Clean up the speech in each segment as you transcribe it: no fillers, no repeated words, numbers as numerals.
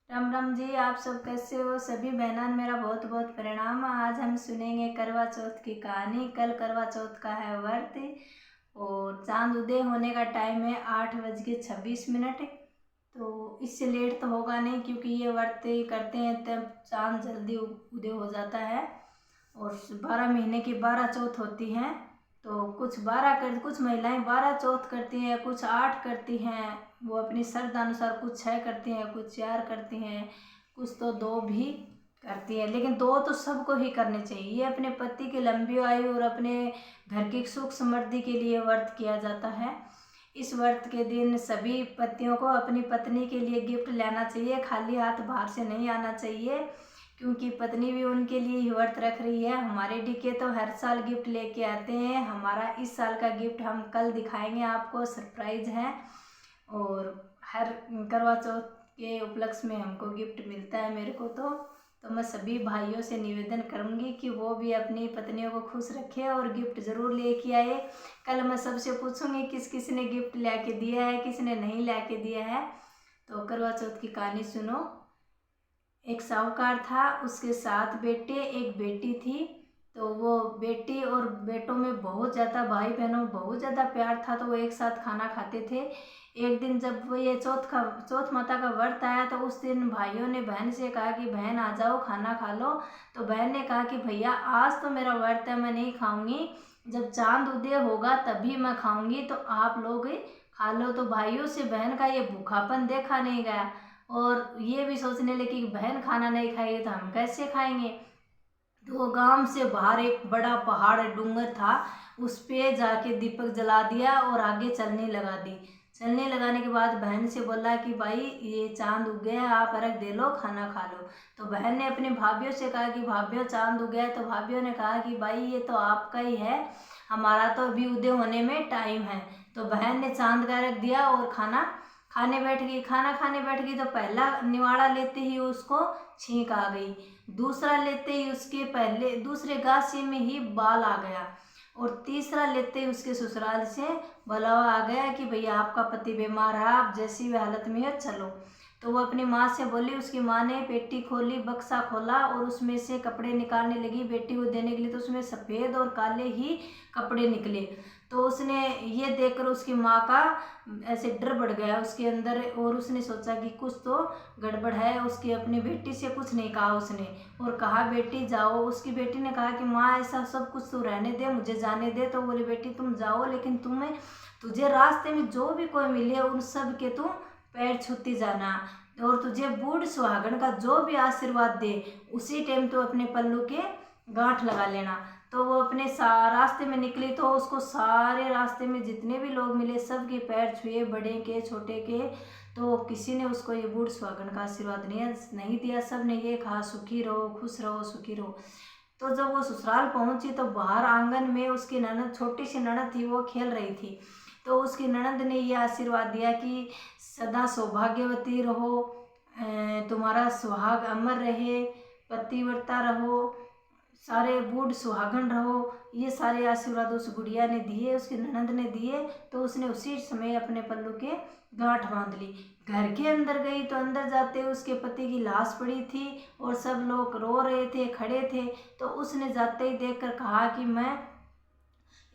राम राम जी। आप सब कैसे हो? सभी बहनान मेरा बहुत बहुत प्रणाम। आज हम सुनेंगे करवा चौथ की कहानी। कल करवा चौथ का है व्रत और चांद उदय होने का टाइम है 8:26। तो इससे लेट तो होगा नहीं, क्योंकि ये व्रत करते हैं तब चांद जल्दी उदय हो जाता है। और 12 महीने की 12 चौथ होती हैं। तो कुछ महिलाएं 12 चौथ करती हैं, कुछ 8 करती हैं। वो अपनी श्रद्धा अनुसार कुछ 6 करती हैं, कुछ 4 करती हैं, कुछ तो 2 भी करती है। लेकिन 2 तो सबको ही करने चाहिए। ये अपने पति की लंबी आयु और अपने घर की सुख समृद्धि के लिए व्रत किया जाता है। इस व्रत के दिन सभी पतियों को अपनी पत्नी के लिए गिफ्ट लेना चाहिए, खाली हाथ बाहर से नहीं आना चाहिए, क्योंकि पत्नी भी उनके लिए ही व्रत रख रही है। हमारे डीके तो हर साल गिफ्ट लेके आते हैं। हमारा इस साल का गिफ्ट हम कल दिखाएंगे आपको, सरप्राइज है। और हर करवा चौथ के उपलक्ष्य में हमको गिफ्ट मिलता है, मेरे को तो मैं सभी भाइयों से निवेदन करूंगी कि वो भी अपनी पत्नियों को खुश रखे और गिफ्ट ज़रूर लेके आए। कल मैं सबसे पूछूंगी किस किस ने गिफ्ट लेके दिया है, किसने नहीं लेके दिया है। तो करवा चौथ की कहानी सुनो। एक साहूकार था, उसके 7 बेटे एक बेटी थी। तो वो बेटी और बेटों में बहुत ज़्यादा, भाई बहनों में बहुत ज़्यादा प्यार था। तो वो एक साथ खाना खाते थे। एक दिन जब वो ये चौथ माता का व्रत आया, तो उस दिन भाइयों ने बहन से कहा कि बहन आ जाओ खाना खा लो। तो बहन ने कहा कि भैया आज तो मेरा व्रत है, मैं नहीं खाऊंगी, जब चांद उदय होगा तभी मैं खाऊंगी, तो आप लोग खा लो। तो भाइयों से बहन का ये भूखापन देखा नहीं गया और ये भी सोचने लगे कि बहन खाना नहीं खाएगी तो हम कैसे खाएंगे। तो वो गांव से बाहर एक बड़ा पहाड़ डूंगर था, उस पे जाके दीपक जला दिया और आगे चलने लगा दी। चलने लगाने के बाद बहन से बोला कि भाई ये चांद उग गया, आप अर्घ दे लो, खाना खा लो। तो बहन ने अपने भाभीियों से कहा कि भाभीियों चांद उग गया। तो भाभीियों ने कहा कि भाई ये तो आपका ही है, हमारा तो अभी उदय होने में टाइम है। तो बहन ने चांद का अर्घ दिया और खाना खाने बैठ गई। तो पहला निवाड़ा लेते ही उसको छींक आ गई, दूसरा लेते ही उसके पहले दूसरे गासे में ही बाल आ गया, और तीसरा लेते ही उसके ससुराल से बुलावा आ गया कि भैया आपका पति बीमार है, आप जैसी भी हालत में है चलो। तो वो अपनी माँ से बोली। उसकी माँ ने पेटी खोली, बक्सा खोला और उसमें से कपड़े निकालने लगी बेटी को देने के लिए। तो उसमें सफ़ेद और काले ही कपड़े निकले। तो उसने ये देखकर उसकी माँ का ऐसे डर बढ़ गया उसके अंदर, और उसने सोचा कि कुछ तो गड़बड़ है। उसकी अपनी बेटी से कुछ नहीं कहा उसने, और कहा बेटी जाओ। उसकी बेटी ने कहा कि माँ ऐसा सब कुछ तो रहने दे, मुझे जाने दे। तो बोली बेटी तुम जाओ, लेकिन तुझे रास्ते में जो भी कोई मिले उन सब के तुम पैर छूती जाना, और तुझे बूढ़ सुहागन का जो भी आशीर्वाद दे उसी टाइम तो अपने पल्लू के गांठ लगा लेना। तो वो अपने रास्ते में निकली, तो उसको सारे रास्ते में जितने भी लोग मिले सबके पैर छुए, बड़े के छोटे के। तो किसी ने उसको ये बूढ़ सुहागन का आशीर्वाद नहीं दिया। सब ने ये कहा सुखी रहो, खुश रहो, सुखी रहो। तो जब वो ससुराल पहुंची तो बाहर आंगन में उसकी ननद, छोटी सी ननद थी, वो खेल रही थी। तो उसकी ननद ने ये आशीर्वाद दिया कि सदा सौभाग्यवती रहो, तुम्हारा सुहाग अमर रहे, पतिव्रता रहो, सारे बूढ़ सुहागन रहो। ये सारे आशीर्वाद उस गुड़िया ने दिए, उसकी ननद ने दिए। तो उसने उसी समय अपने पल्लू के गांठ बांध ली। घर के अंदर गई तो अंदर जाते उसके पति की लाश पड़ी थी और सब लोग रो रहे थे, खड़े थे। तो उसने जाते ही देखकर कहा कि मैं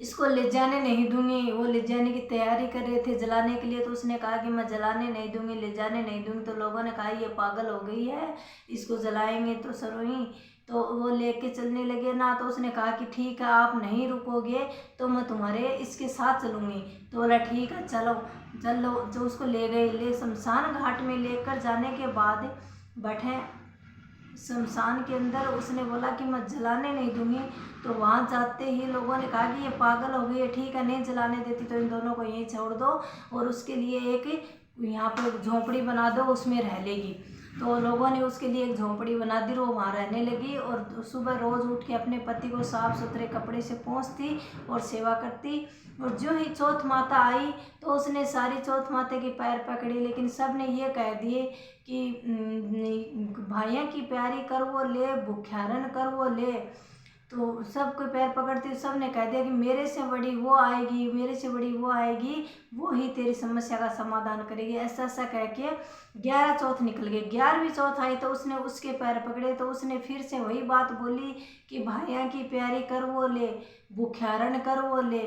इसको ले जाने नहीं दूंगी। वो ले जाने की तैयारी कर रहे थे जलाने के लिए। तो उसने कहा कि मैं जलाने नहीं दूंगी, ले जाने नहीं दूंगी। तो लोगों ने कहा ये पागल हो गई है, इसको जलाएंगे तो सरोही। तो वो लेके चलने लगे ना। तो उसने कहा कि ठीक है, आप नहीं रुकोगे तो मैं तुम्हारे इसके साथ चलूँगी। तो बोला ठीक है चलो चलो। जो उसको ले गए, ले शमशान घाट में लेकर जाने के बाद बैठे शमशान के अंदर, उसने बोला कि मैं जलाने नहीं दूंगी। तो वहाँ जाते ही लोगों ने कहा कि ये पागल हो गई है, ठीक है नहीं जलाने देती तो इन दोनों को यहीं छोड़ दो और उसके लिए एक यहाँ पर झोंपड़ी बना दो, उसमें रह लेगी। तो लोगों ने उसके लिए एक झोंपड़ी बना दी, वो वहाँ रहने लगी और सुबह रोज़ उठ के अपने पति को साफ़ सुथरे कपड़े से पोंछती और सेवा करती। और जो ही चौथ माता आई तो उसने सारी चौथ माता के पैर पकड़े, लेकिन सब ने ये कह दिए कि भाइयों की प्यारी कर वो ले, भूख्यारन कर वो ले। तो सबके पैर पकड़ती, सब ने कह दिया कि मेरे से बड़ी वो आएगी, मेरे से बड़ी वो आएगी, वो ही तेरी समस्या का समाधान करेगी। ऐसा ऐसा कह के 11 चौथ निकल गए। 11वीं चौथ आई तो उसने उसके पैर पकड़े, तो उसने फिर से वही बात बोली कि भाइया की प्यारी कर वो ले, भूख्यारण कर वो ले।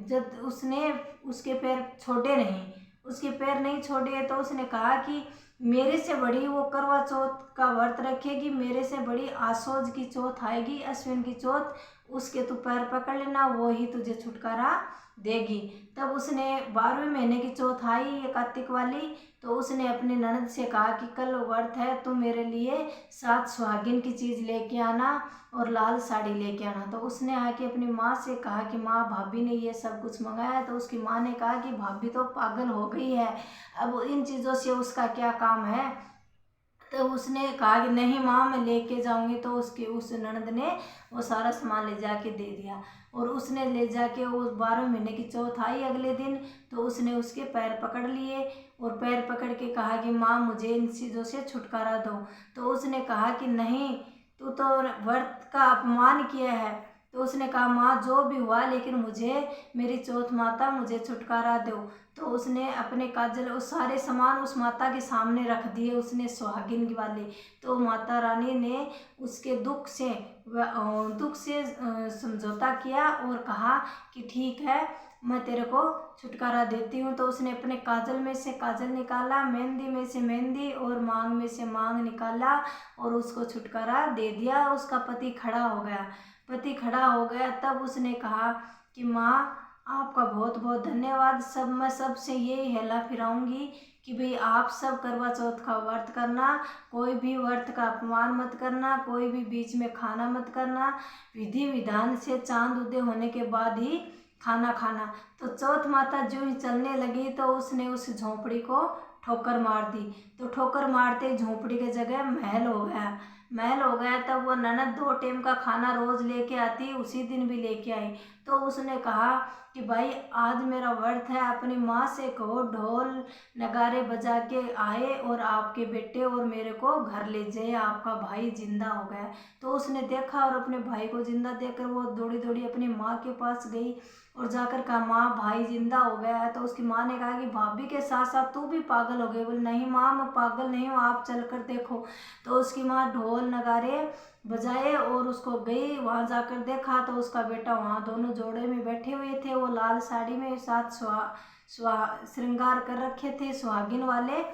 जब उसने उसके पैर छोड़े नहीं, उसके पैर नहीं छोड़े, तो उसने कहा कि मेरे से बड़ी वो करवा चौथ का व्रत रखेगी, मेरे से बड़ी आसोज की चौथ आएगी, अश्विन की चौथ, उसके तू पैर पकड़ लेना, वो ही तुझे छुटकारा देगी। तब उसने 12वें महीने की चौथ आई, ये कार्तिक वाली, तो उसने अपनी ननद से कहा कि कल व्रत है, तो मेरे लिए 7 सुहागिन की चीज़ लेके आना और लाल साड़ी लेके आना। तो उसने आके अपनी माँ से कहा कि माँ, भाभी ने ये सब कुछ मंगाया। तो उसकी माँ ने कहा कि भाभी तो पागल हो गई है, अब इन चीज़ों से उसका क्या काम है। तो उसने कहा कि नहीं माँ, मैं लेके जाऊंगी। तो उस ननद ने वो सारा सामान ले जाके दे दिया, और उसने ले जाके वो 12वें महीने की चौथ आई अगले दिन, तो उसने उसके पैर पकड़ लिए और पैर पकड़ के कहा कि माँ, मुझे इन चीज़ों से छुटकारा दो। तो उसने कहा कि नहीं, तू तो व्रत का अपमान किया है। तो उसने कहा माँ, जो भी हुआ, लेकिन मुझे, मेरी चौथ माता, मुझे छुटकारा दो। तो उसने अपने काजल उस सारे सामान उस माता के सामने रख दिए, उसने सुहागिन वाले। तो माता रानी ने उसके दुख से समझौता किया और कहा कि ठीक है, मैं तेरे को छुटकारा देती हूँ। तो उसने अपने काजल में से काजल निकाला, मेहंदी में से मेहंदी और मांग में से मांग निकाला और उसको छुटकारा दे दिया। उसका पति खड़ा हो गया, पति खड़ा हो गया। तब उसने कहा कि माँ, आपका बहुत बहुत धन्यवाद, सब मैं सबसे यही हेला फिराऊंगी कि भाई आप सब करवा चौथ का व्रत करना, कोई भी व्रत का अपमान मत करना, कोई भी बीच में खाना मत करना, विधि विधान से चांद उदय होने के बाद ही खाना खाना। तो चौथ माता जो ही चलने लगी, तो उसने उस झोंपड़ी को ठोकर मार दी। तो ठोकर मारते ही झोंपड़ी के जगह महल हो गया, महल हो गया। तब वो ननद 2 टाइम का खाना रोज लेके आती, उसी दिन भी लेके आई। तो उसने कहा कि भाई, आज मेरा व्रत है, अपनी माँ से कहो ढोल नगारे बजा के आए और आपके बेटे और मेरे को घर ले जाए, आपका भाई जिंदा हो गया। तो उसने देखा और अपने भाई को जिंदा देखकर वो दौड़ी दौड़ी अपनी माँ के पास गई और जाकर कहा माँ, भाई जिंदा हो गया है। तो उसकी माँ ने कहा कि भाभी के साथ साथ तू भी पागल हो गई। बोले नहीं माँ, मैं पागल नहीं हूँ, आप चल कर देखो। तो उसकी माँ ढोल नगारे बजाए और उसको गई, वहाँ जाकर देखा तो उसका बेटा वहाँ दोनों जोड़े में बैठे हुए थे, वो लाल साड़ी में साथ श्रृंगार कर रखे थे सुहागिन वाले,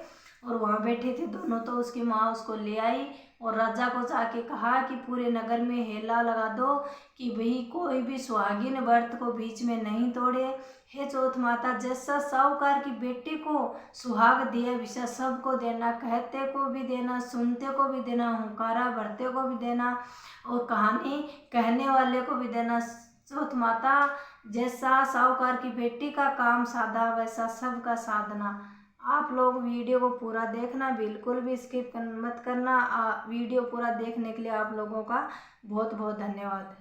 और वहाँ बैठे थे दोनों। तो उसकी माँ उसको ले आई और राजा को जाके कहा कि पूरे नगर में हेला लगा दो कि भाई कोई भी सुहागिन व्रत को बीच में नहीं तोड़े। हे चौथ माता, जैसा साहूकार की बेटी को सुहाग दिया, विषय सबको देना, कहते को भी देना, सुनते को भी देना, हुंकारा भरते को भी देना और कहानी कहने वाले को भी देना। चौथ माता, जैसा साहूकार की बेटी का काम साधा, वैसा सबका साधना। आप लोग वीडियो को पूरा देखना, बिल्कुल भी स्किप मत करना। वीडियो पूरा देखने के लिए आप लोगों का बहुत बहुत धन्यवाद।